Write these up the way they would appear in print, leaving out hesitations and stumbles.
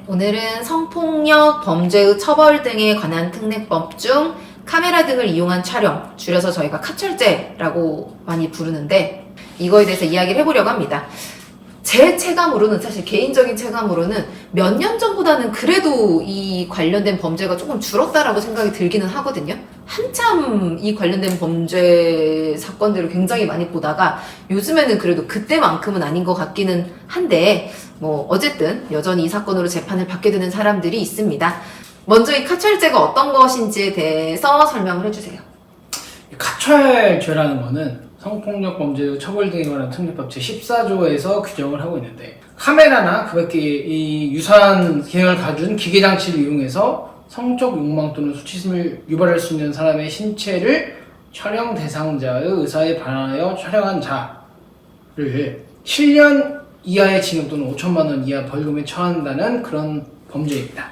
오늘은 성폭력, 범죄의 처벌 등에 관한 특례법 중 카메라 등을 이용한 촬영, 줄여서 저희가 카철죄라고 많이 부르는데 이거에 대해서 이야기를 해보려고 합니다. 제 체감으로는, 사실 개인적인 체감으로는 몇 년 전보다는 그래도 이 관련된 범죄가 조금 줄었다라고 생각이 들기는 하거든요. 한참 이 관련된 범죄 사건들을 굉장히 많이 보다가 요즘에는 그래도 그때만큼은 아닌 것 같기는 한데, 뭐 어쨌든 여전히 이 사건으로 재판을 받게 되는 사람들이 있습니다. 먼저 이 카철죄가 어떤 것인지에 대해서 설명을 해주세요. 카철죄라는 거는 성폭력 범죄 처벌 등에 관한 특례법 제14조에서 규정을 하고 있는데, 카메라나 그 밖에 이 유사한 기능을 가진 기계 장치를 이용해서 성적 욕망 또는 수치심을 유발할 수 있는 사람의 신체를 촬영 대상자의 의사에 반하여 촬영한 자를 7년 이하의 징역 또는 5천만 원 이하 벌금에 처한다는 그런 범죄입니다.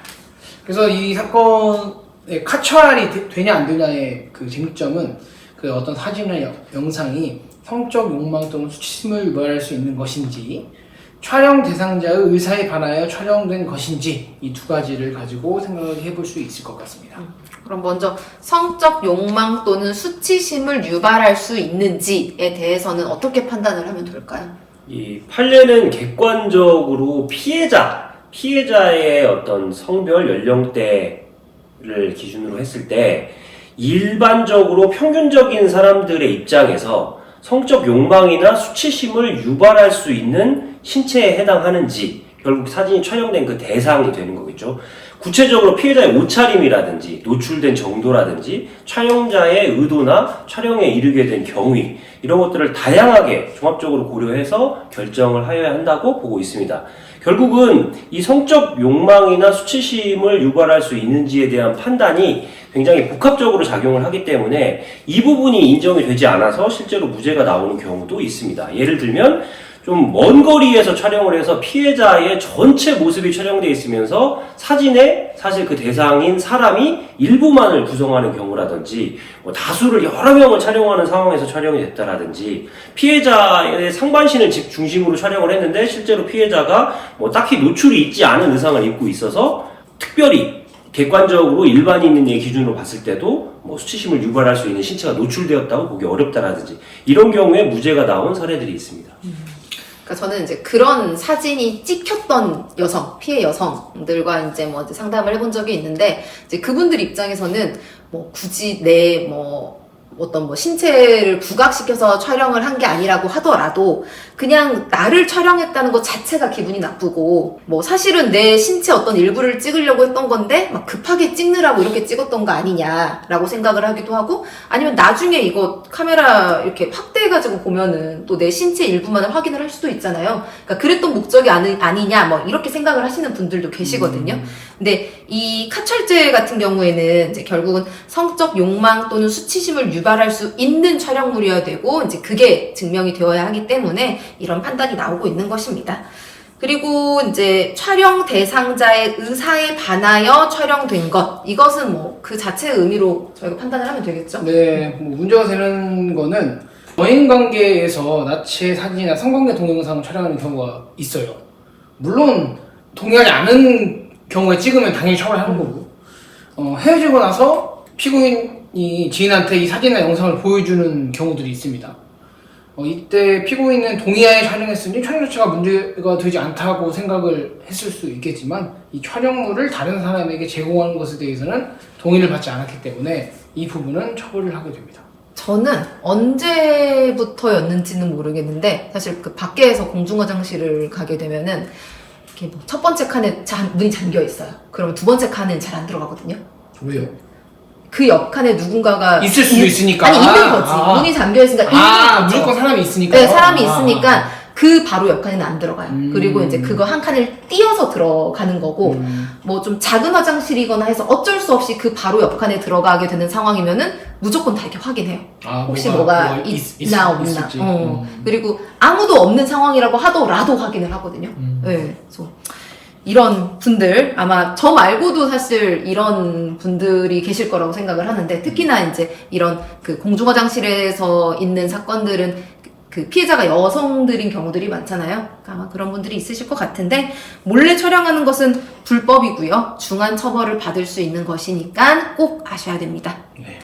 그래서 이 사건의 카철이 되냐 안 되냐의 그 쟁점은 그 어떤 사진이나 영상이 성적 욕망 또는 수치심을 유발할 수 있는 것인지, 촬영 대상자의 의사에 반하여 촬영된 것인지, 이 두 가지를 가지고 생각을 해볼 수 있을 것 같습니다. 그럼 먼저 성적 욕망 또는 수치심을 유발할 수 있는지에 대해서는 어떻게 판단을 하면 될까요? 이 판례는 객관적으로 피해자의 어떤 성별 연령대를 기준으로 했을 때 일반적으로 평균적인 사람들의 입장에서 성적 욕망이나 수치심을 유발할 수 있는 신체에 해당하는지, 결국 사진이 촬영된 그 대상이 되는 거겠죠. 구체적으로 피해자의 옷차림이라든지 노출된 정도라든지 촬영자의 의도나 촬영에 이르게 된 경위, 이런 것들을 다양하게 종합적으로 고려해서 결정을 하여야 한다고 보고 있습니다. 결국은 이 성적 욕망이나 수치심을 유발할 수 있는지에 대한 판단이 굉장히 복합적으로 작용을 하기 때문에 이 부분이 인정이 되지 않아서 실제로 무죄가 나오는 경우도 있습니다. 예를 들면 좀 먼 거리에서 촬영을 해서 피해자의 전체 모습이 촬영되어 있으면서 사진에 사실 그 대상인 사람이 일부만을 구성하는 경우라든지, 뭐 다수를 여러 명을 촬영하는 상황에서 촬영이 됐다라든지, 피해자의 상반신을 중심으로 촬영을 했는데 실제로 피해자가 뭐 딱히 노출이 있지 않은 의상을 입고 있어서 특별히 객관적으로 일반인의 기준으로 봤을 때도 뭐 수치심을 유발할 수 있는 신체가 노출되었다고 보기 어렵다라든지, 이런 경우에 무죄가 나온 사례들이 있습니다. 그러니까 저는 이제 그런 사진이 찍혔던 여성, 피해 여성들과 이제 뭐 상담을 해본 적이 있는데, 이제 그분들 입장에서는 뭐 굳이 내 어떤 신체를 부각시켜서 촬영을 한 게 아니라고 하더라도 그냥 나를 촬영했다는 것 자체가 기분이 나쁘고, 뭐 사실은 내 신체 어떤 일부를 찍으려고 했던 건데 막 급하게 찍느라고 이렇게 찍었던 거 아니냐라고 생각을 하기도 하고, 아니면 나중에 이거 카메라 이렇게 확대해가지고 보면은 또 내 신체 일부만을 확인을 할 수도 있잖아요. 그러니까 그랬던 목적이 아니냐 뭐 이렇게 생각을 하시는 분들도 계시거든요. 근데 이 카철죄 같은 경우에는 이제 결국은 성적 욕망 또는 수치심을 유발할 수 있는 촬영물이어야 되고, 이제 그게 증명이 되어야 하기 때문에 이런 판단이 나오고 있는 것입니다. 그리고 이제 촬영 대상자의 의사에 반하여 촬영된 것, 이것은 뭐 그 자체의 의미로 저희가 판단을 하면 되겠죠? 네, 뭐 문제가 되는 거는 연인 관계에서 나체 사진이나 성관계 동영상을 촬영하는 경우가 있어요. 물론 동의하지 않은 경우에 찍으면 당연히 처벌하는 거고, 헤어지고 나서 피고인이 지인한테 이 사진이나 영상을 보여주는 경우들이 있습니다. 이때 피고인은 동의하에 촬영했으니 촬영 자체가 문제가 되지 않다고 생각을 했을 수 있겠지만, 이 촬영물을 다른 사람에게 제공하는 것에 대해서는 동의를 받지 않았기 때문에 이 부분은 처벌을 하게 됩니다. 저는 언제부터였는지는 모르겠는데, 사실 그 밖에서 공중화장실을 가게 되면은 이렇게 뭐 첫 번째 칸에 문이 잠겨 있어요. 그러면 두 번째 칸은 잘 안 들어가거든요. 왜요? 그 옆칸에 누군가가 있을 수도 있으니까. 아니, 있는 거지. 문이 잠겨 있으니까 있는 거죠. 무조건 사람이 있으니까. 네, 사람이 있으니까 그 바로 옆칸에는 안 들어가요. 그리고 이제 그거 한 칸을 띄어서 들어가는 거고, 뭐 좀 작은 화장실이거나 해서 어쩔 수 없이 그 바로 옆칸에 들어가게 되는 상황이면은 무조건 다 이렇게 확인해요. 혹시 뭐가 있나 없나. 그리고 아무도 없는 상황이라고 하더라도 확인을 하거든요. 네, 그래서 이런 분들, 아마 저 말고도 사실 이런 분들이 계실 거라고 생각을 하는데, 특히나 이제 이런 그 공중화장실에서 있는 사건들은 그 피해자가 여성들인 경우들이 많잖아요. 아마 그런 분들이 있으실 것 같은데 몰래 촬영하는 것은 불법이고요. 중한 처벌을 받을 수 있는 것이니까 꼭 아셔야 됩니다. 네.